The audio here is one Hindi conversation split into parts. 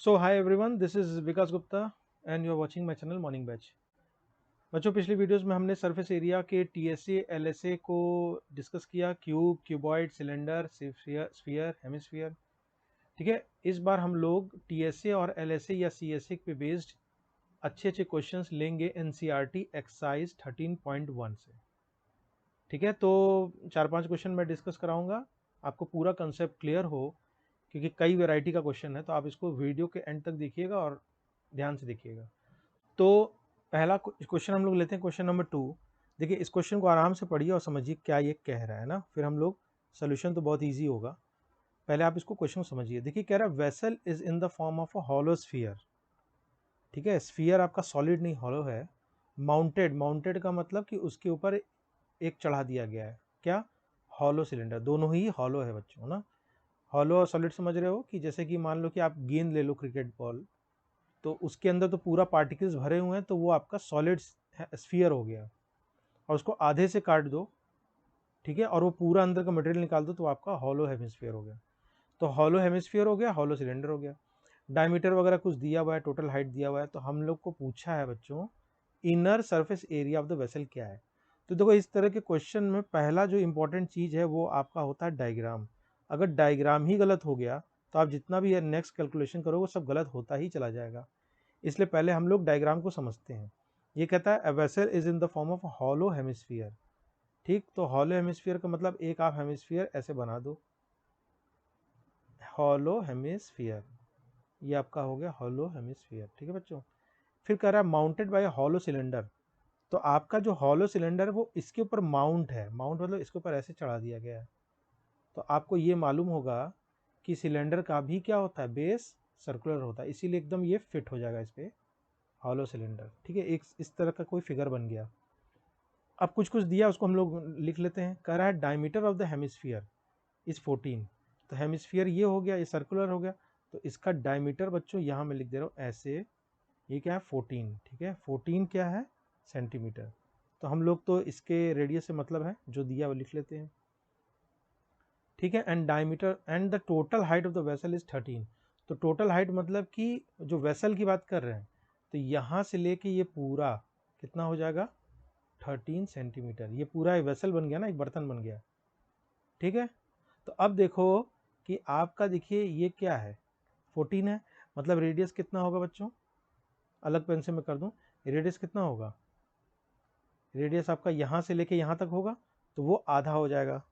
So hi everyone, this is Vikas Gupta and you are watching my channel morning batch. बच्चों, पिछली वीडियोस में हमने सरफेस एरिया के टीएसए एलएसए को डिस्कस किया। Cube, cuboid, cylinder, sphere, hemisphere. ठीक है, इस बार हम लोग टीएसए और एलएसए या सीएसए पे बेस्ड अच्छे अच्छे क्वेश्चंस लेंगे एनसीईआरटी एक्सरसाइज 13.1 से। ठीक है, तो चार पांच क्वेश्चन मैं डिस्कस कराऊंगा, आपको पूरा कंसेप्ट क्लियर हो, क्योंकि कई वैरायटी का क्वेश्चन है। तो आप इसको वीडियो के एंड तक देखिएगा और ध्यान से देखिएगा। तो पहला क्वेश्चन हम लोग लेते हैं, क्वेश्चन नंबर 2। देखिए, इस क्वेश्चन को आराम से पढ़िए और समझिए क्या ये कह रहा है ना, फिर हम लोग सोल्यूशन तो बहुत इजी होगा। पहले आप इसको क्वेश्चन को समझिए। देखिए, कह रहा है vessel is in the form of a hollow sphere. ठीक है, स्फीयर आपका सॉलिड नहीं, हॉलो है। माउंटेड, माउंटेड का मतलब कि उसके ऊपर एक चढ़ा दिया गया है। क्या? Hollow cylinder. दोनों ही हॉलो है बच्चों ना। हॉलो और सॉलिड समझ रहे हो कि जैसे कि मान लो कि आप गेंद ले लो, क्रिकेट बॉल, तो उसके अंदर तो पूरा पार्टिकल्स भरे हुए हैं, तो वो आपका सॉलिड स्फीयर हो गया। और उसको आधे से काट दो, ठीक है, और वो पूरा अंदर का मटेरियल निकाल दो, तो आपका हॉलो हेमिस्फीयर हो गया। तो हॉलो हेमिस्फीयर हो गया, हॉलो सिलेंडर हो गया। डायमीटर वगैरह कुछ दिया हुआ है, टोटल हाइट दिया हुआ है। तो हम लोग को पूछा है बच्चों, inner surface area of the vessel क्या है। तो देखो, इस तरह के क्वेश्चन में पहला जो इंपॉर्टेंट चीज है वो आपका होता है डायग्राम। अगर डायग्राम ही गलत हो गया तो आप जितना भी नेक्स्ट कैलकुलेशन करोगे वो सब गलत होता ही चला जाएगा। इसलिए पहले हम लोग डायग्राम को समझते हैं। ये कहता है a vessel is in the form of hollow hemisphere. ठीक, तो हॉलो हेमिस्फीयर का मतलब एक आप हेमिस्फीयर ऐसे बना दो, हॉलो हेमिस्फीयर। ये आपका हो गया हॉलो हेमिस्फीयर। ठीक है बच्चों, फिर कह रहा है माउंटेड बाय हॉलो सिलेंडर। तो आपका जो हॉलो सिलेंडर है वो इसके ऊपर माउंट है। माउंट मतलब इसके ऊपर ऐसे चढ़ा दिया गया है। तो आपको ये मालूम होगा कि सिलेंडर का भी क्या होता है, बेस सर्कुलर होता है, इसीलिए एकदम ये फिट हो जाएगा इस पे, हॉलो सिलेंडर। ठीक है, एक इस तरह का कोई फिगर बन गया। अब कुछ कुछ दिया, उसको हम लोग लिख लेते हैं। कह रहा है diameter of the hemisphere is 14। तो हेमिस्फीयर ये हो गया, ये सर्कुलर हो गया, तो इसका डायमीटर बच्चों यहाँ मैं लिख दे रहा हूँ ऐसे। ये क्या है? 14। ठीक है, 14 क्या है? सेंटीमीटर। तो हम लोग तो इसके रेडियस से मतलब है, जो दिया वो लिख लेते हैं। ठीक है, and diameter and the total height of the vessel is 13। तो टोटल हाइट मतलब कि जो वेसल की बात कर रहे हैं, तो यहाँ से लेके ये पूरा कितना हो जाएगा? 13 सेंटीमीटर। ये पूरा एक वेसल बन गया ना, एक बर्तन बन गया। ठीक है, तो अब देखो कि आपका, देखिए ये क्या है, 14 है, मतलब रेडियस कितना होगा बच्चों? अलग पेन से मैं कर दूं, रेडियस कितना होगा? रेडियस आपका यहाँ से लेके यहाँ तक होगा, तो वो आधा हो जाएगा।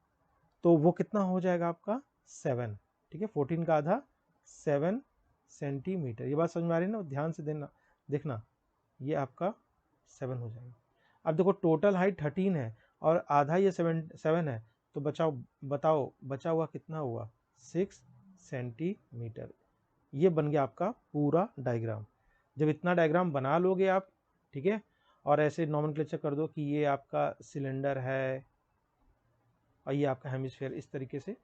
तो वो कितना हो जाएगा आपका? 7। ठीक है, 14 का आधा 7 सेंटीमीटर। ये बात समझ में आ रही है ना? ध्यान से देना, देखना, ये आपका 7 हो जाएगा। अब देखो, टोटल हाइट 13 है और आधा ये 7 है, तो बचाओ, बताओ बचा हुआ कितना हुआ? 6 सेंटीमीटर। ये बन गया आपका पूरा डायग्राम। जब इतना डायग्राम बना लोगे आप, ठीक है, और ऐसे नॉमेनक्लेचर कर दो कि ये आपका सिलेंडर है और ये आपका हेमिस्फीयर, इस तरीके से,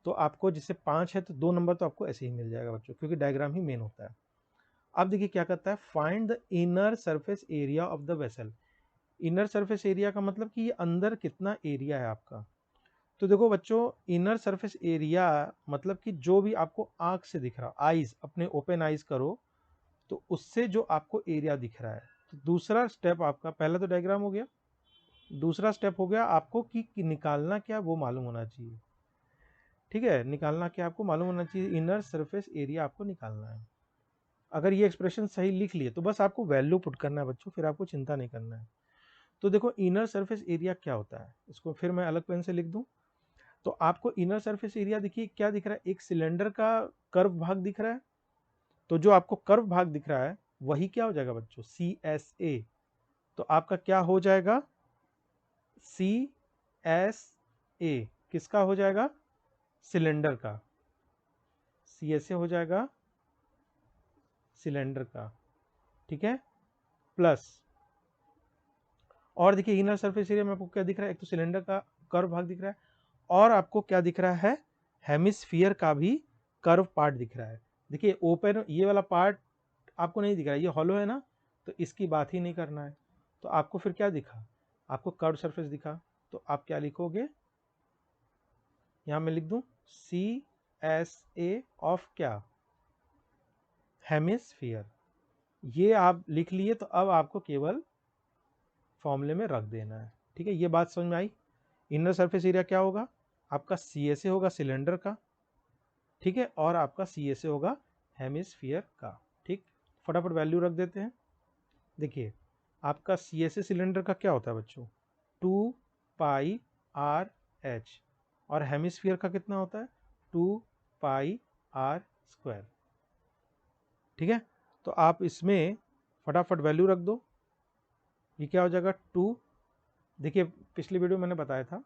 तो आपको जैसे 5 है तो 2 नंबर तो आपको ऐसे ही मिल जाएगा बच्चों, क्योंकि डायग्राम ही मेन होता है। अब देखिए क्या करता है, find the inner surface area of the vessel. Inner surface area का मतलब कि ये अंदर कितना एरिया है आपका। तो देखो बच्चों, इनर सरफेस एरिया मतलब कि जो भी आपको आंख से दिख रहा, आईज, अपने ओपन आईज करो, तो उससे जो आपको एरिया दिख रहा है। तो दूसरा स्टेप आपका, पहला तो डायग्राम हो गया, दूसरा स्टेप हो गया आपको कि निकालना क्या वो मालूम होना चाहिए। ठीक है, निकालना क्या आपको मालूम होना चाहिए, इनर सरफेस एरिया आपको निकालना है। अगर ये एक्सप्रेशन सही लिख लिए तो बस आपको वैल्यू पुट करना है बच्चों, फिर आपको चिंता नहीं करना है। तो देखो, इनर सरफेस एरिया क्या होता है, इसको फिर मैं अलग पेन से लिख दूं। तो आपको इनर सरफेस एरिया देखिए क्या दिख रहा है, एक सिलेंडर का कर्व भाग दिख रहा है। तो जो आपको कर्व भाग दिख रहा है वही क्या हो जाएगा बच्चों? CSA। तो आपका क्या हो जाएगा? CSA किसका हो जाएगा? सिलेंडर का। CSA हो जाएगा सिलेंडर का। ठीक है, प्लस, और देखिए इनर सरफेस एरिया में आपको क्या दिख रहा है, एक तो सिलेंडर का कर्व भाग दिख रहा है, और आपको क्या दिख रहा है? हेमिस्फीयर का भी कर्व पार्ट दिख रहा है। देखिए ओपन ये वाला पार्ट आपको नहीं दिख रहा है, ये हॉलो है ना, तो इसकी बात ही नहीं करना है। तो आपको फिर क्या दिखा? आपको कर्व सरफेस दिखा। तो आप क्या लिखोगे? यहाँ मैं लिख दूं CSA ऑफ क्या? हेमिस्फीयर। ये आप लिख लिए तो अब आपको केवल फॉर्मूले में रख देना है। ठीक है, ये बात समझ में आई। इनर सरफेस एरिया क्या होगा आपका, सी एस ए होगा सिलेंडर का, ठीक है, और आपका सी एस ए होगा हेमिस्फीयर का। ठीक, फटाफट वैल्यू रख देते हैं। देखिए आपका सी एस ए सिलेंडर का क्या होता है बच्चों, 2πr/h, और हेमिस्फीयर का कितना होता है, 2πr²। ठीक है, तो आप इसमें फटाफट वैल्यू रख दो। ये क्या हो जाएगा 2, देखिए पिछली वीडियो मैंने बताया था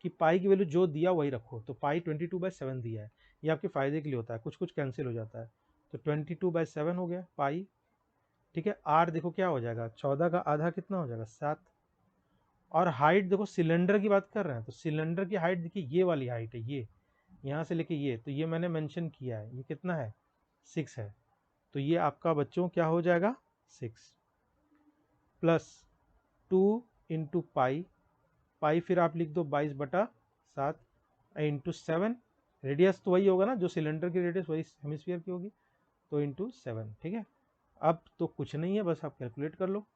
कि पाई की वैल्यू जो दिया वही रखो, तो पाई 22/7 दिया है, ये आपके फायदे के लिए होता है, कुछ कुछ कैंसिल हो जाता है, तो 22/7 हो गया पाई। ठीक है, आर देखो क्या हो जाएगा, 14 का आधा कितना हो जाएगा 7। और हाइट देखो सिलेंडर की बात कर रहे हैं, तो सिलेंडर की हाइट देखिए ये वाली हाइट है, ये यहाँ से लेके ये, तो ये मैंने मेंशन किया है, ये कितना है 6 है, तो ये आपका बच्चों क्या हो जाएगा 6 प्लस 2 इंटू पाई, पाई फिर आप लिख दो 22/7 इंटू 7, रेडियस तो वही होगा ना, जो सिलेंडर की रेडियस वही हेमिस्फीयर की होगी, तो इंटू 7। ठीक है, अब तो कुछ नहीं है, बस आप कैलकुलेट कर लो।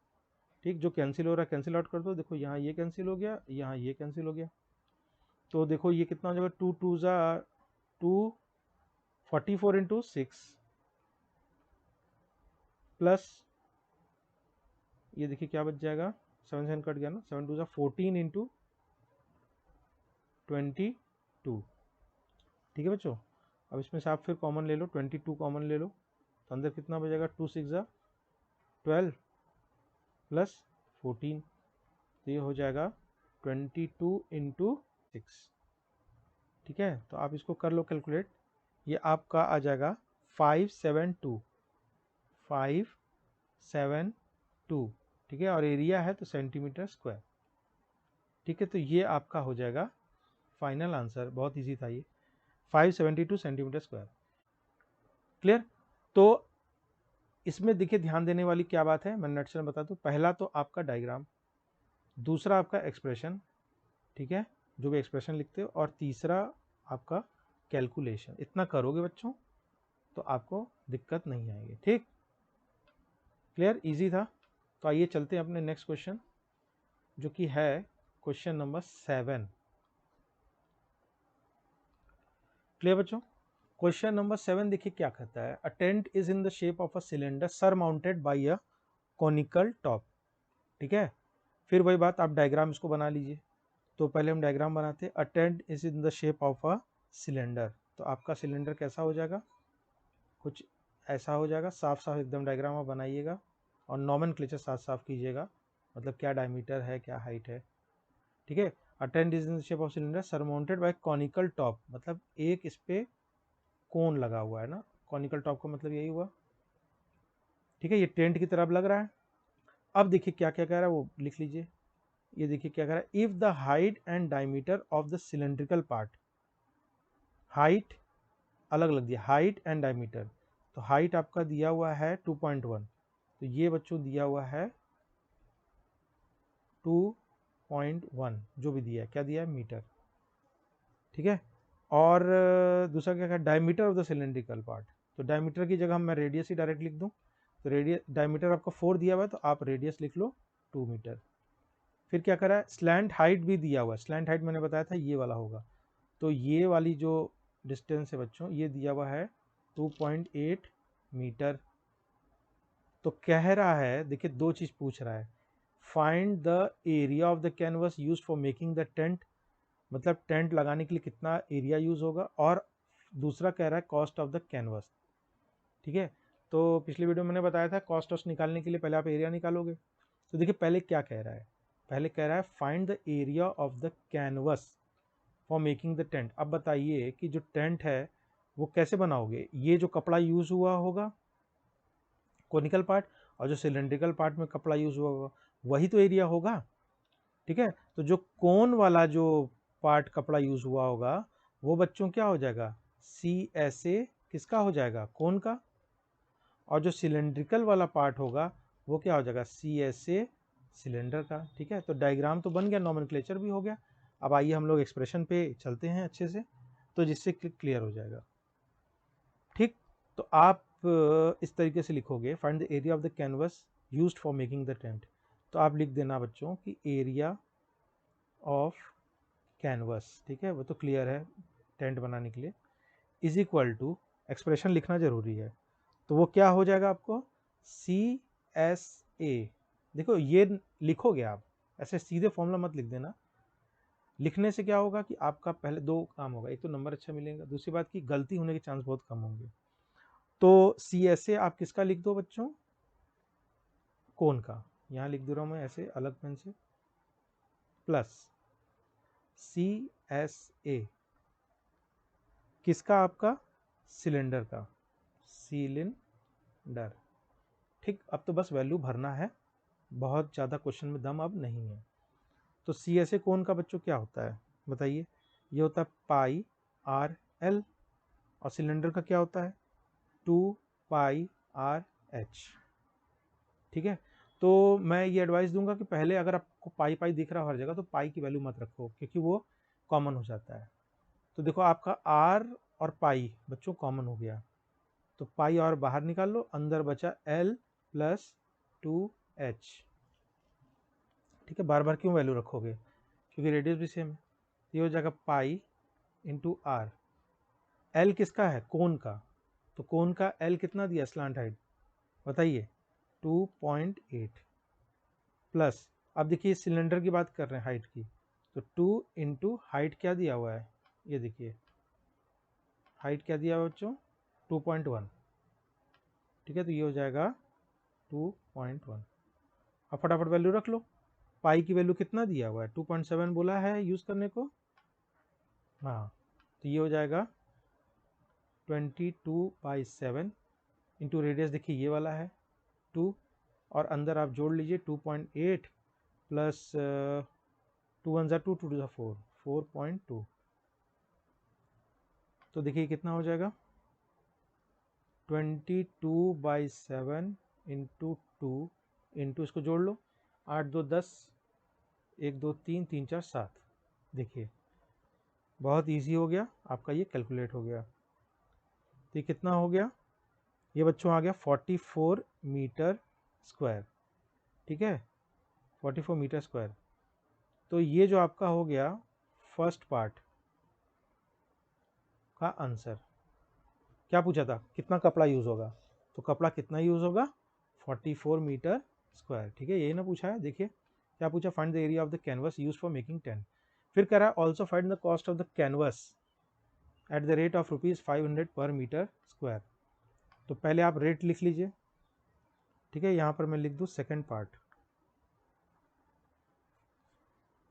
ठीक, जो कैंसिल हो रहा है कैंसिल आउट कर दो, देखो यहाँ ये कैंसिल हो गया, यहाँ ये कैंसिल हो गया, तो देखो ये कितना हो जाएगा, 2 2 इंटू 6 प्लस ये देखिए क्या बच जाएगा, 7 7 कट गया ना, 7 2 14 इंटू 22। ठीक है बच्चों, अब इसमें से आप फिर कॉमन ले लो, 22 कॉमन ले लो, तो अंदर कितना बचेगा, 2 6 12 प्लस 14, तो ये हो जाएगा 22 इंटू 6। ठीक है, तो आप इसको कर लो कैलकुलेट, ये आपका आ जाएगा 572। ठीक है, और एरिया है तो सेंटीमीटर स्क्वायर। ठीक है, तो ये आपका हो जाएगा फाइनल आंसर, बहुत इजी था ये, 572 सेंटीमीटर स्क्वायर। क्लियर, तो इसमें देखिए ध्यान देने वाली क्या बात है, मैं नटशल में बता दूं, पहला तो आपका डायग्राम, दूसरा आपका एक्सप्रेशन, ठीक है, जो भी एक्सप्रेशन लिखते हो, और तीसरा आपका कैलकुलेशन। इतना करोगे बच्चों तो आपको दिक्कत नहीं आएगी। ठीक, क्लियर, इजी था। तो आइए चलते हैं अपने नेक्स्ट क्वेश्चन, जो कि है क्वेश्चन नंबर 7। क्लियर बच्चों, क्वेश्चन नंबर 7 देखिए क्या कहता है, a tent is in the shape of a cylinder surmounted by a conical top. ठीक है, फिर वही बात, आप डायग्राम इसको बना लीजिए। तो पहले हम डायग्राम बनाते हैं, a tent is in the shape of a cylinder, तो आपका सिलेंडर कैसा हो जाएगा, कुछ ऐसा हो जाएगा, साफ साफ एकदम डायग्राम आप बनाइएगा, और नॉमेनक्लेचर साफ साफ कीजिएगा, मतलब क्या डायमीटर है क्या हाइट है। ठीक है, a tent is in the shape of cylinder surmounted by conical top, मतलब एक इस पे कोन लगा हुआ है ना, कॉनिकल टॉप का मतलब यही हुआ। ठीक है, ये टेंट की तरफ लग रहा है। अब देखिए क्या क्या कह रहा है वो लिख लीजिए, ये देखिए क्या कह रहा है, if the height and diameter of the cylindrical part, height अलग लग दिया, हाइट एंड डायमीटर, तो हाइट आपका दिया हुआ है 2.1, तो ये बच्चों दिया हुआ है 2.1, जो भी दिया है, क्या दिया है मीटर। ठीक है, और दूसरा क्या है, diameter of the cylindrical part, तो डायमीटर की जगह मैं रेडियस ही डायरेक्ट लिख दूं, तो रेडियस, डायमीटर आपका 4 दिया हुआ है, तो आप रेडियस लिख लो 2 मीटर। फिर क्या करा है, स्लैंट हाइट भी दिया हुआ है, स्लैंट हाइट मैंने बताया था ये वाला होगा, तो ये वाली जो डिस्टेंस है बच्चों, ये दिया हुआ है 2.8 मीटर। तो कह रहा है, देखिए दो चीज पूछ रहा है, find the area of the canvas use for making the tent, मतलब टेंट लगाने के लिए कितना एरिया यूज होगा, और दूसरा कह रहा है कॉस्ट ऑफ द कैनवस। ठीक है, तो पिछली वीडियो में मैंने बताया था कॉस्ट ऑफ निकालने के लिए पहले आप एरिया निकालोगे, तो देखिए पहले क्या कह रहा है, पहले कह रहा है find the area of the canvas for making the tent. अब बताइए कि जो टेंट है वो कैसे बनाओगे, ये जो कपड़ा यूज हुआ होगा कोनिकल पार्ट, और जो सिलेंड्रिकल पार्ट में कपड़ा यूज हुआ होगा वही तो एरिया होगा। ठीक है, तो जो कोन वाला जो पार्ट कपड़ा यूज हुआ होगा वो बच्चों क्या हो जाएगा, सी एस ए किसका हो जाएगा, कोन का, और जो सिलेंड्रिकल वाला पार्ट होगा वो क्या हो जाएगा, सी एस ए सिलेंडर का। ठीक है, तो डायग्राम तो बन गया, नॉमेनक्लेचर भी हो गया। अब आइए हम लोग एक्सप्रेशन पे चलते हैं अच्छे से, तो जिससे क्लियर हो जाएगा। ठीक, तो आप इस तरीके से लिखोगे, find the area of the canvas used for making the tent, तो आप लिख देना बच्चों कि एरिया ऑफ कैनवस, ठीक है, वो तो क्लियर है टेंट बनाने के लिए, इज इक्वल टू, एक्सप्रेशन लिखना जरूरी है, तो वो क्या हो जाएगा आपको, CSA। देखो ये लिखोगे आप, ऐसे सीधे फॉर्मूला मत लिख देना, लिखने से क्या होगा कि आपका पहले दो काम होगा, एक तो नंबर अच्छा मिलेगा, दूसरी बात की गलती होने के चांस बहुत कम होंगे। तो CSA आप किसका लिख दो बच्चों, कोन का, यहाँ लिख दे रहा हूँ मैं ऐसे अलग पेन से, प्लस CSA किसका, आपका सिलेंडर का, सिलेंडर, ठीक। अब तो बस वैल्यू भरना है, बहुत ज़्यादा क्वेश्चन में दम अब नहीं है। तो CSA कोन का बच्चों क्या होता है बताइए, ये होता है पाई RL, और सिलेंडर का क्या होता है 2 पाई RH, ठीक है। तो मैं ये एडवाइस दूंगा कि पहले अगर आपको पाई पाई दिख रहा हो हर जगह, तो पाई की वैल्यू मत रखो, क्योंकि वो कॉमन हो जाता है। तो देखो आपका R और पाई बच्चों कॉमन हो गया, तो पाई और बाहर निकाल लो, अंदर बचा L प्लस 2H, ठीक है। बार बार क्यों वैल्यू रखोगे, क्योंकि रेडियस भी सेम है। ये हो जाएगा पाई इंटू R, L किसका है, कोन का, तो कोन का L कितना दिया स्लांट हाइट बताइए 2.8, प्लस अब देखिए सिलेंडर की बात कर रहे हैं हाइट की, तो 2 इंटू हाइट क्या दिया हुआ है, ये देखिए हाइट क्या दिया हुआ बच्चों 2.1, ठीक है। तो ये हो जाएगा 2.1, अब फटाफट वैल्यू रख लो, पाई की वैल्यू कितना दिया हुआ है 2.7 बोला है यूज़ करने को, हाँ, तो ये हो जाएगा 22/7 इंटू रेडियस देखिए ये वाला है 2, और अंदर आप जोड़ लीजिए 2.8 प्लस 2 1 2 2 4, 4.2, तो देखिए कितना हो जाएगा 22/7 इंटू 2 इंटू इसको जोड़ लो 8 2 10, 1 2 3 3 4 7, देखिए बहुत इजी हो गया आपका, ये कैलकुलेट हो गया। तो ये कितना हो गया, ये बच्चों आ गया 44 मीटर स्क्वायर, ठीक है, 44 मीटर स्क्वायर। तो ये जो आपका हो गया फर्स्ट पार्ट का आंसर। क्या पूछा था कितना कपड़ा यूज़ होगा, तो कपड़ा कितना यूज़ होगा 44 मीटर स्क्वायर, ठीक है, यही ना पूछा है। देखिए क्या पूछा, find the area of the canvas use for making tent, फिर कह रहा है also find the cost of the canvas at the rate of ₹500 पर मीटर स्क्वायर। तो पहले आप रेट लिख लीजिए, ठीक है, यहाँ पर मैं लिख दूँ सेकेंड पार्ट,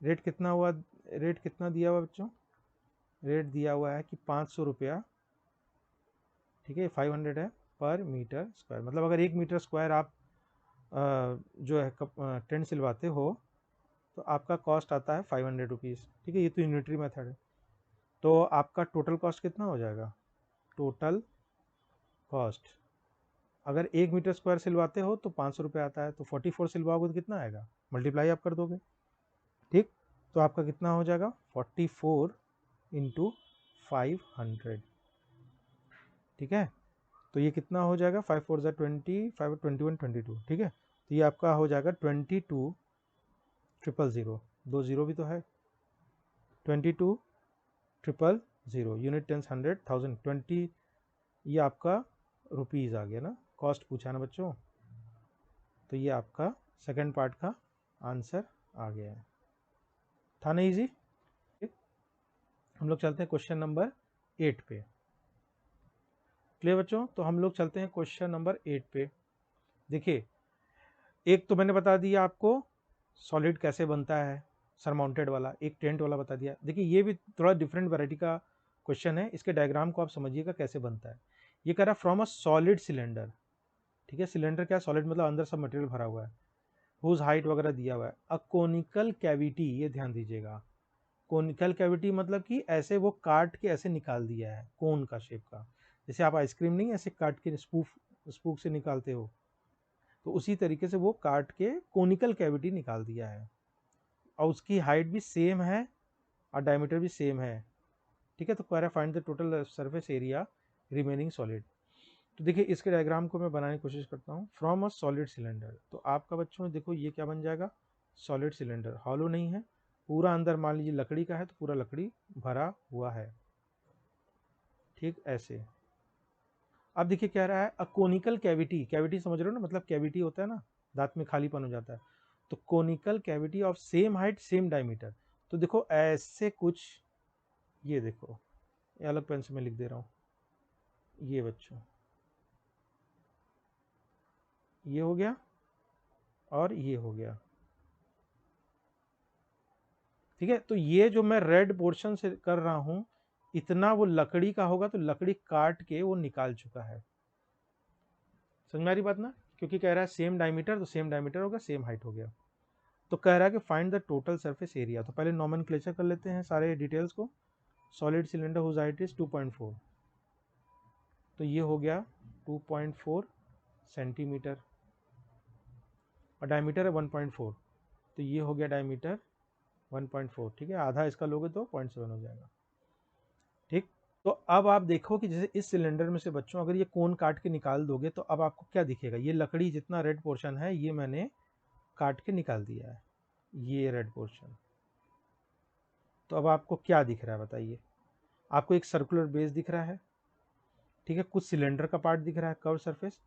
रेट कितना हुआ, रेट कितना दिया हुआ बच्चों, रेट दिया हुआ है कि 500 रुपया, ठीक है, 500 है पर मीटर स्क्वायर, मतलब अगर 1 मीटर स्क्वायर आप जो है टेंट सिलवाते हो तो आपका कॉस्ट आता है 500 रुपीज़, ठीक है, ये तो यूनिटरी मेथड है। तो आपका टोटल कॉस्ट कितना हो जाएगा, टोटल कॉस्ट अगर 1 मीटर स्क्वायर सिलवाते हो तो 500 रुपये आता है, तो 44 सिलवाओगे तो कितना आएगा, मल्टीप्लाई आप कर दोगे, ठीक। तो आपका कितना हो जाएगा 44 इंटू 500, ठीक है। तो ये कितना हो जाएगा 5 4 ज़ा 20, 5 21 22, ठीक है। तो ये आपका हो जाएगा 22,000, दो जीरो भी तो है, 22,000, यूनिट टेंस 100 1000 20, ये आपका रुपीज़ आ गया ना, कॉस्ट पूछा ना बच्चों, तो ये आपका सेकंड पार्ट का आंसर आ गया है, था ना इजी। हम लोग चलते हैं क्वेश्चन नंबर 8 पे, क्लियर बच्चों। तो हम लोग चलते हैं क्वेश्चन नंबर 8 पे। देखिए एक तो मैंने बता दिया आपको सॉलिड कैसे बनता है, सरमाउंटेड वाला, एक टेंट वाला बता दिया। देखिए ये भी थोड़ा डिफरेंट वैरायटी का क्वेश्चन है, इसके डायग्राम को आप समझिएगा कैसे बनता है। ये कह रहा है फ्रॉम अ सॉलिड सिलेंडर, ठीक है, सिलेंडर क्या सॉलिड मतलब अंदर सब मटेरियल भरा हुआ है, हुज हाइट वगैरह दिया हुआ है, अ कोनिकल कैविटी, ये ध्यान दीजिएगा, कोनिकल कैविटी मतलब कि ऐसे वो काट के ऐसे निकाल दिया है कोन का शेप का, जैसे आप आइसक्रीम नहीं ऐसे काट के स्पूक से निकालते हो, तो उसी तरीके से वो काट के कोनिकल कैविटी निकाल दिया है, और उसकी हाइट भी सेम है और डायमीटर भी सेम है, ठीक है। तो कह रहा है find the total surface area remaining solid. तो देखिए इसके डायग्राम को मैं बनाने की कोशिश करता हूँ। फ्रॉम अ सॉलिड सिलेंडर, तो आपका बच्चों देखो ये क्या बन जाएगा, सॉलिड सिलेंडर, हॉलो नहीं है, पूरा अंदर मान लीजिए लकड़ी का है तो पूरा लकड़ी भरा हुआ है, ठीक ऐसे। अब देखिए कह रहा है अ कोनिकल कैविटी, कैविटी समझ रहे हो ना, मतलब कैविटी होता है ना, दांत में खालीपन हो जाता है, तो conical cavity of same height same diameter. तो देखो ऐसे कुछ, ये देखो, ये अलग पेन से मैं लिख दे रहा हूँ, ये बच्चों ये हो गया और ये हो गया, ठीक है। तो ये जो मैं रेड पोर्शन से कर रहा हूं, इतना वो लकड़ी का होगा, तो लकड़ी काट के वो निकाल चुका है। समझ में आ रही बात ना, क्योंकि कह रहा है सेम डायमीटर, तो सेम डायमीटर होगा, सेम हाइट हो गया। तो कह रहा है कि find the total surface area. तो पहले नॉमेनक्लेचर कर लेते हैं सारे डिटेल्स को। Solid cylinder whose height is 2.4, तो ये हो गया 2.4 सेंटीमीटर, और डायमीटर है 1.4, तो ये हो गया डायमीटर 1.4, ठीक है। आधा इसका लोगे तो 0.7 हो जाएगा, ठीक। तो अब आप देखो कि जैसे इस सिलेंडर में से बच्चों अगर ये कोन काट के निकाल दोगे तो अब आपको क्या दिखेगा, ये लकड़ी जितना रेड पोर्शन है ये मैंने काट के निकाल दिया है, ये रेड पोर्शन। तो अब आपको क्या दिख रहा है बताइए, आपको एक सर्कुलर बेस दिख रहा है, ठीक है, कुछ सिलेंडर का पार्ट दिख रहा है, कर्व सरफेस,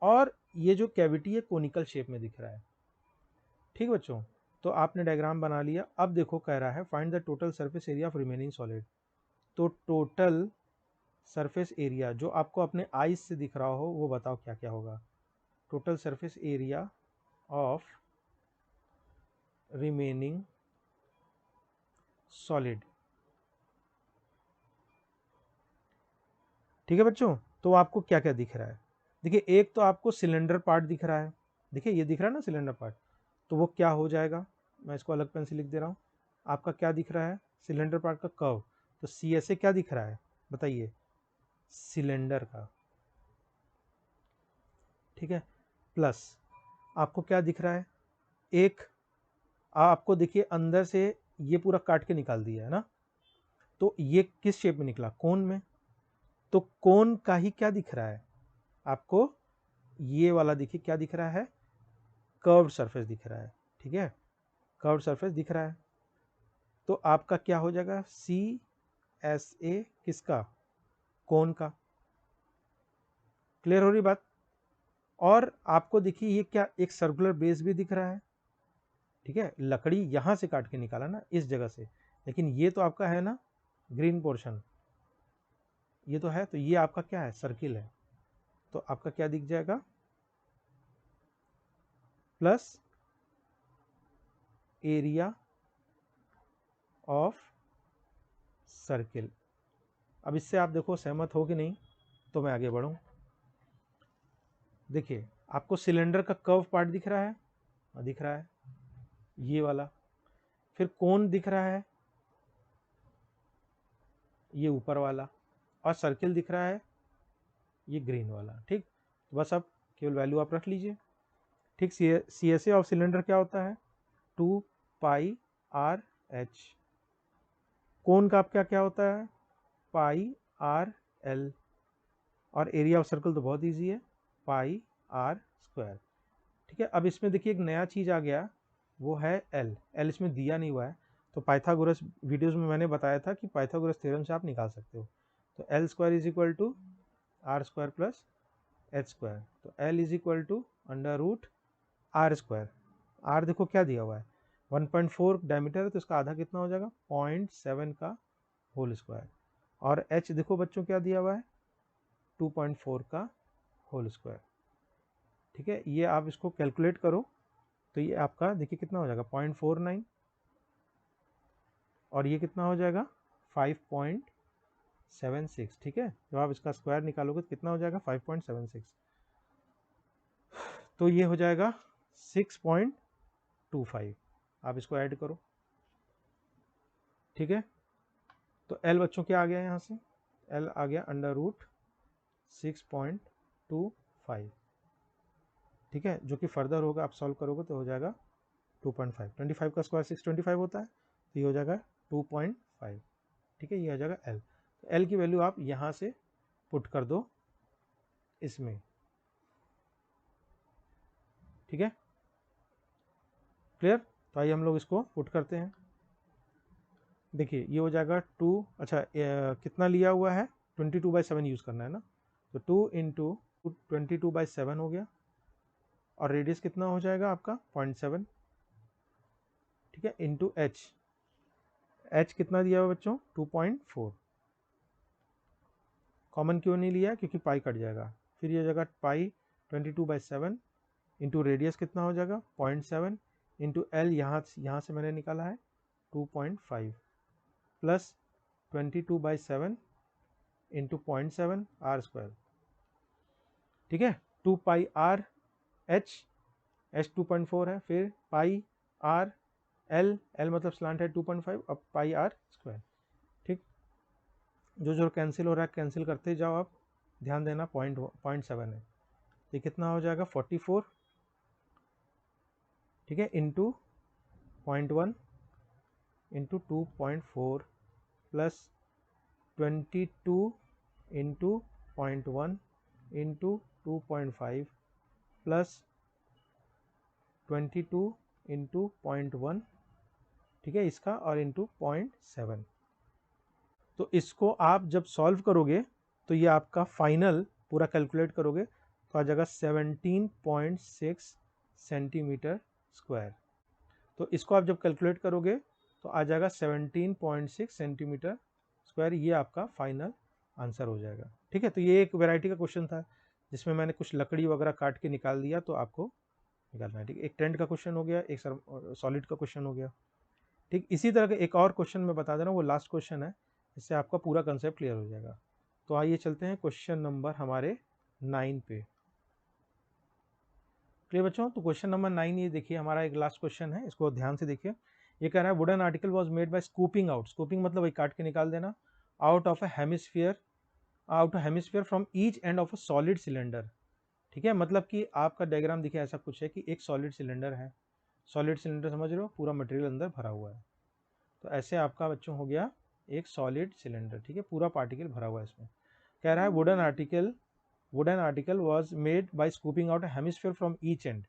और ये जो कैविटी है कोनिकल शेप में दिख रहा है, ठीक बच्चों। तो आपने डायग्राम बना लिया। अब देखो कह रहा है find the total surface area of remaining solid. तो टोटल सरफेस एरिया जो आपको अपने आईज से दिख रहा हो वो बताओ क्या क्या होगा। Total surface area of remaining solid, ठीक है बच्चों। तो आपको क्या क्या दिख रहा है, देखिए एक तो आपको सिलेंडर पार्ट दिख रहा है, देखिए ये दिख रहा है ना सिलेंडर पार्ट, तो वो क्या हो जाएगा, मैं इसको अलग पेन से लिख दे रहा हूँ। आपका क्या दिख रहा है, सिलेंडर पार्ट का कर्व, तो सी एस ए क्या दिख रहा है बताइए, सिलेंडर का, ठीक है। प्लस आपको क्या दिख रहा है, एक आपको देखिए अंदर से ये पूरा काट के निकाल दिया है ना, तो ये किस शेप में निकला, कोन में, तो कोन का ही क्या दिख रहा है आपको, ये वाला देखिए क्या दिख रहा है, कर्व्ड सरफेस दिख रहा है, ठीक है, कर्व्ड सरफेस दिख रहा है। तो आपका क्या हो जाएगा, सी एस ए किसका, कोन का, क्लियर हो रही बात। और आपको देखिए ये क्या, एक सर्कुलर बेस भी दिख रहा है, ठीक है, लकड़ी यहां से काट के निकाला ना इस जगह से, लेकिन ये तो आपका है ना ग्रीन पोर्शन, ये तो है, तो ये आपका क्या है, सर्किल है। तो आपका क्या दिख जाएगा, प्लस एरिया ऑफ सर्किल। अब इससे आप देखो सहमत हो कि नहीं, तो मैं आगे बढ़ूं। देखिए आपको सिलेंडर का कर्व पार्ट दिख रहा है, दिख रहा है ये वाला, फिर कोन दिख रहा है ये ऊपर वाला, और सर्किल दिख रहा है ये ग्रीन वाला, ठीक। तो बस अब केवल वैल्यू आप रख लीजिए, ठीक। C S A of cylinder क्या होता है, 2πr/h। कोन का आपका क्या होता है, πr/l। और एरिया ऑफ सर्कल तो बहुत इजी है, πr², ठीक है। अब इसमें देखिए एक नया चीज आ गया, वो है एल, एल इसमें दिया नहीं हुआ है, तो पाइथागोरस वीडियोस में मैंने बताया था कि पाइथागोरस थ्योरम से आप निकाल सकते हो। तो L² is equal to r² plus h², तो L is equal to √r²। r देखो क्या दिया हुआ है, 1.4 डायमीटर है, तो इसका आधा कितना हो जाएगा, 0.7 का होल स्क्वायर। और h देखो बच्चों क्या दिया हुआ है, 2.4 का होल स्क्वायर, ठीक है। ये आप इसको कैलकुलेट करो, तो ये आपका देखिए कितना हो जाएगा, 0.49, और ये कितना हो जाएगा 5.76, ठीक है। जब आप इसका स्क्वायर निकालोगे तो कितना हो जाएगा 5.76, तो ये हो जाएगा 6.25। आप इसको ऐड करो, ठीक है। तो एल बच्चों क्या आ गया यहाँ से, एल आ गया √6.25, ठीक है, जो कि फर्दर होगा आप सॉल्व करोगे तो हो जाएगा 2.5, 25 का स्क्वायर 625 होता है, तो ये हो जाएगा 2.5, ठीक है, ये हो जाएगा एल। तो एल की वैल्यू आप यहाँ से पुट कर दो, इसमें, ठीक है, क्लियर। तो आइए हम लोग इसको पुट करते हैं। देखिए ये हो जाएगा 2, अच्छा कितना लिया हुआ है, 22/7 यूज़ करना है ना, तो 2 इंटू 22/7 हो गया, और रेडियस कितना हो जाएगा आपका 0.7, ठीक है, इंटू एच कितना दिया हुआ बच्चों 2.4, कॉमन क्यों नहीं लिया, क्योंकि पाई कट जाएगा, फिर ये हो जाएगा पाई 22/7 इंटू रेडियस कितना हो जाएगा 0.7 इंटू एल, यहाँ से मैंने निकाला है 2.5 प्लस 22/7 इंटू 0.7 आर स्क्वायर, ठीक है, 2 पाई आर एच 2.4 है, फिर पाई आर एल मतलब स्लांट है 2.5, अब पाई आर स्क्वायर, ठीक। जो कैंसिल हो रहा है कैंसिल करते जाओ आप, ध्यान देना 0.7 है, ये कितना हो जाएगा 44, ठीक है, into 0.1 into 2.4 plus 22 into 0.1 into 2.5 plus 22 into 0.1, ठीक है, इसका और इंटू 0.7। तो इसको आप जब सॉल्व करोगे तो ये आपका फाइनल पूरा कैलकुलेट करोगे तो आ जाएगा 17.6 सेंटीमीटर स्क्वायर। तो इसको आप जब कैलकुलेट करोगे तो आ जाएगा 17.6 सेंटीमीटर स्क्वायर, ये आपका फाइनल आंसर हो जाएगा, ठीक है। तो ये एक वैरायटी का क्वेश्चन था जिसमें मैंने कुछ लकड़ी वगैरह काट के निकाल दिया, तो आपको निकालना है, ठीक है। एक टेंट का क्वेश्चन हो गया, एक सॉलिड का क्वेश्चन हो गया, ठीक। इसी तरह का एक और क्वेश्चन मैं बता दे रहा हूँ, वो लास्ट क्वेश्चन है, इससे आपका पूरा कंसेप्ट क्लियर हो जाएगा। तो आइए चलते हैं क्वेश्चन नंबर हमारे 9 पे, क्लियर बच्चों। तो क्वेश्चन नंबर 9 ये देखिए हमारा एक लास्ट क्वेश्चन है, इसको ध्यान से देखिए। ये कह रहा है wooden article was made by scooping out, scooping मतलब वही काट के निकाल देना, out of a hemisphere from each end of a solid cylinder, ठीक है। मतलब कि आपका डायग्राम देखिए ऐसा कुछ है कि एक सॉलिड सिलेंडर है, सॉलिड सिलेंडर समझ रहे हो, पूरा मटेरियल अंदर भरा हुआ है, तो ऐसे आपका बच्चों हो गया एक सॉलिड सिलेंडर, ठीक है, पूरा पार्टिकल भरा हुआ है इसमें। कह रहा है wooden article was made by scooping out hemisphere from each and,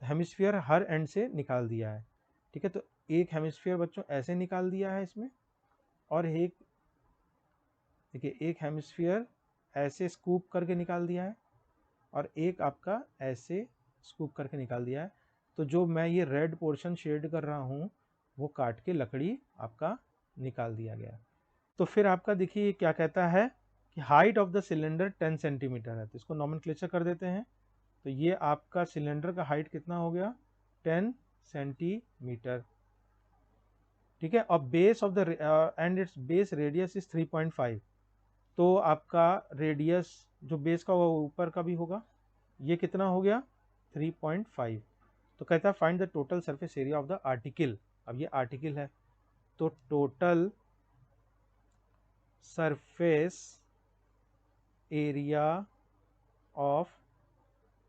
hemisphere her and से निकाल दिया है, ठीक है। तो एक हेमिस्फीयर बच्चों ऐसे निकाल दिया है इसमें, और एक देखिए एक हेमिस्फीयर ऐसे स्कूप करके निकाल दिया है, और एक आपका ऐसे स्कूप करके निकाल दिया है। तो जो मैं ये रेड पोर्शन शेड कर रहा हूँ वो काट के लकड़ी आपका निकाल दिया गया। तो फिर आपका देखिए ये क्या कहता है कि height of the cylinder 10 centimetre है, तो इसको नॉमेनक्लेचर कर देते हैं। तो ये आपका सिलेंडर का हाइट कितना हो गया 10 सेंटीमीटर, ठीक है। और base of the end it's base radius is 3.5, तो आपका रेडियस जो बेस का वो ऊपर का भी होगा, ये कितना हो गया 3.5। तो कहता है find the total surface area of the article, अब ये आर्टिकल है तो total surface area of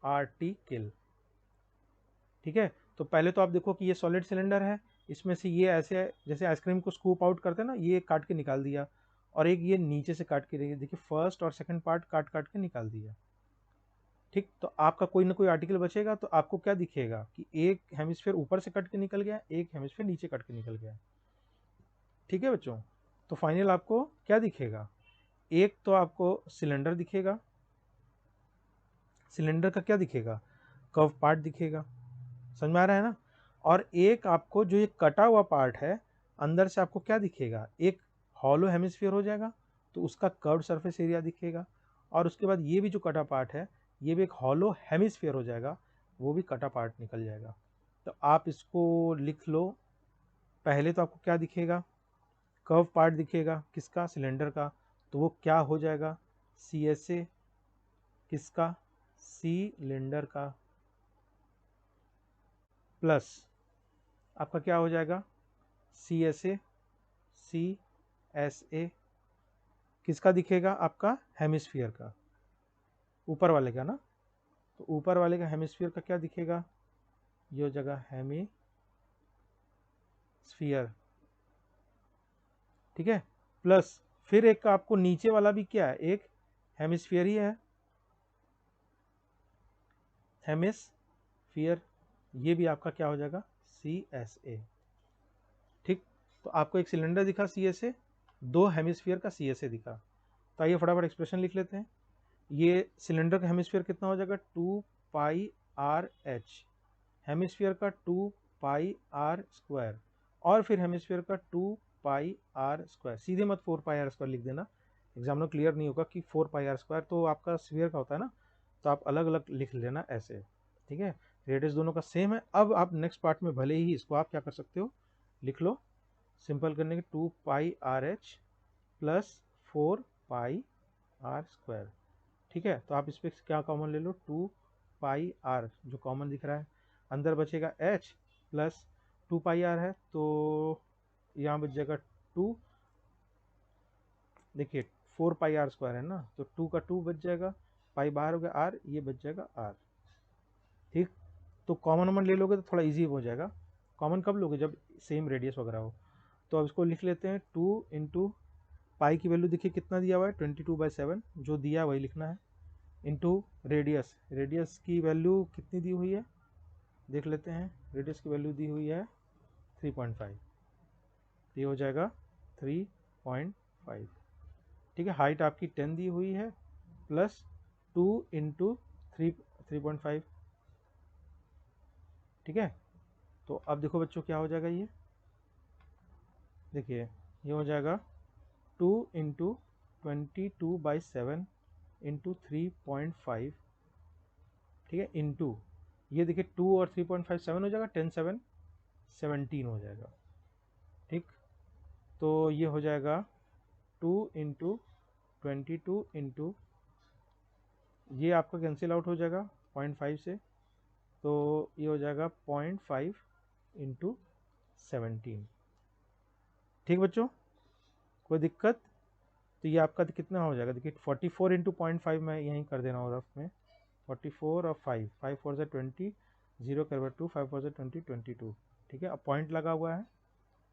article, ठीक है। तो पहले तो आप देखो कि ये सॉलिड सिलेंडर है, इसमें से ये ऐसे जैसे आइसक्रीम को स्कूप आउट करते हैं ना, ये काट के निकाल दिया, और एक ये नीचे से काट के देखिए फर्स्ट और सेकंड पार्ट काट काट के निकाल दिया, ठीक। तो आपका कोई ना कोई आर्टिकल बचेगा, तो आपको क्या दिखेगा कि एक हेमिस्फीयर ऊपर से कट के निकल गया, एक हेमिस्फीयर नीचे कट के निकल गया, ठीक है बच्चों। तो फाइनल आपको क्या दिखेगा, एक तो आपको सिलेंडर दिखेगा, सिलेंडर का क्या दिखेगा कर्व पार्ट दिखेगा, समझ में आ रहा है ना। और एक आपको जो ये कटा हुआ पार्ट है अंदर से आपको क्या दिखेगा, एक हॉलो हेमिस्फीयर हो जाएगा, तो उसका कर्व सरफेस एरिया दिखेगा। और उसके बाद ये भी जो कटा पार्ट है ये भी एक हॉलो हेमिस्फीयर हो जाएगा, वो भी कटा पार्ट निकल जाएगा। तो आप इसको लिख लो, पहले तो आपको क्या दिखेगा कर्व पार्ट दिखेगा किसका सिलेंडर का, तो वो क्या हो जाएगा CSA किसका सिलेंडर का, प्लस आपका क्या हो जाएगा CSA किसका दिखेगा आपका हेमिस्फीयर का, ऊपर वाले का ना, तो ऊपर वाले का हेमिस्फीयर का क्या दिखेगा, ये हो जाएगा हेमिस्फीयर, ठीक है। प्लस फिर एक आपको नीचे वाला भी क्या है एक हेमिस्फीयर ही है, हेमिस्फीयर, ये भी आपका क्या हो जाएगा CSA। ठीक, तो आपको एक सिलेंडर दिखा CSA, 2 हेमिस्फीयर का CSA दिखा। तो आइए फटाफट एक्सप्रेशन लिख लेते हैं। ये सिलेंडर का हेमिस्फीयर कितना हो जाएगा 2 पाई आर एच, हेमिस्फीयर का 2 पाई आर स्क्वायर, और फिर हेमिस्फीयर का 2 पाई आर स्क्वायर। सीधे मत 4 पाई आर स्क्वायर लिख देना, एग्जाम में क्लियर नहीं होगा कि 4 पाई आर स्क्वायर तो आपका स्फीयर का होता है ना, तो आप अलग अलग लिख लेना ऐसे। ठीक है, रेडियस दोनों का सेम है। अब आप नेक्स्ट पार्ट में भले ही इसको आप क्या कर सकते हो, लिख लो सिंपल करने के 2 pi r h plus 4 pi r square. ठीक है, तो आप इस पर क्या कॉमन ले लो, 2 पाई आर जो कॉमन दिख रहा है, अंदर बचेगा h प्लस 2 पाई आर है तो यहाँ बच जाएगा 2, देखिए 4 पाई आर स्क्वायर है ना, तो 2 का 2 बच जाएगा, पाई बाहर हो गया r, ये बच जाएगा r। ठीक, तो कॉमन नंबर ले लोगे तो थोड़ा इजी हो जाएगा। कॉमन कब लोगे, जब सेम रेडियस वगैरह हो। तो अब इसको लिख लेते हैं 2 इंटू पाई की वैल्यू देखिए कितना दिया हुआ है 22/7, जो दिया वही लिखना है, इंटू रेडियस, रेडियस की वैल्यू कितनी दी हुई है देख लेते हैं, रेडियस की वैल्यू दी हुई है 3.5, ये हो जाएगा 3.5। ठीक है, हाइट आपकी 10 दी हुई है प्लस 2 इंटू 3.5। ठीक है, तो अब देखो बच्चों क्या हो जाएगा, ये देखिए ये हो जाएगा 2 इंटू 22/7 इंटू 3.5। ठीक है, इंटू ये देखिए 2 और 3.5 7 हो जाएगा, 10 7 17 हो जाएगा। ठीक, तो ये हो जाएगा 2 इंटू 22 इंटू, ये आपका कैंसिल आउट हो जाएगा 0.5 से, तो ये हो जाएगा 0.5 इंटू 17। ठीक बच्चों, कोई दिक्कत, तो ये आपका कितना हो जाएगा, देखिए 44 इंटू 0.5 मैं यहीं कर दे रहा हूँ रफ में, 44 और 5, 5 4 से 20, 0 करवा 2, 5 4 से 20, 22। ठीक है, अब पॉइंट लगा हुआ है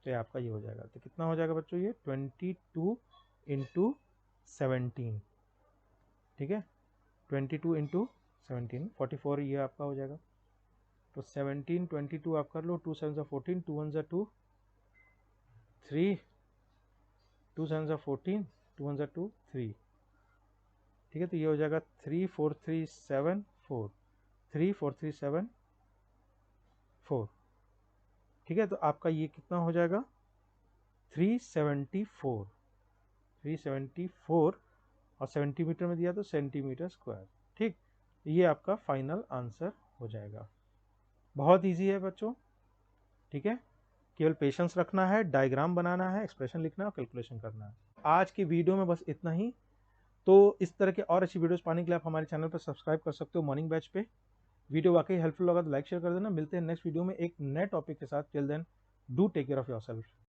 तो ये आपका ये हो जाएगा, तो कितना हो जाएगा बच्चों ये 22 इंटू 17। ठीक है, 22 इंटू 17, 44 ये आपका हो जाएगा। तो 17 22 आप कर लो, 2 7 14, 2 1 2, 3, 2 7 14, 2 1 2, 3। ठीक है, तो ये हो जाएगा 3 4 3 7 4, 3 4 3 7 4। ठीक है, तो आपका ये कितना हो जाएगा 374, 374, और सेंटीमीटर में दिया तो सेंटीमीटर स्क्वायर। ठीक, ये आपका फाइनल आंसर हो जाएगा। बहुत इजी है बच्चों। ठीक है, केवल पेशेंस रखना है, डायग्राम बनाना है, एक्सप्रेशन लिखना है और कैलकुलेशन करना है। आज की वीडियो में बस इतना ही। तो इस तरह के और अच्छी वीडियोस पाने के लिए आप हमारे चैनल पर सब्सक्राइब कर सकते हो मॉर्निंग बैच पे। वीडियो वाकई हेल्पफुल लगा तो लाइक शेयर कर देना। मिलते हैं नेक्स्ट वीडियो में एक नए टॉपिक के साथ। Till then do take care of yourself.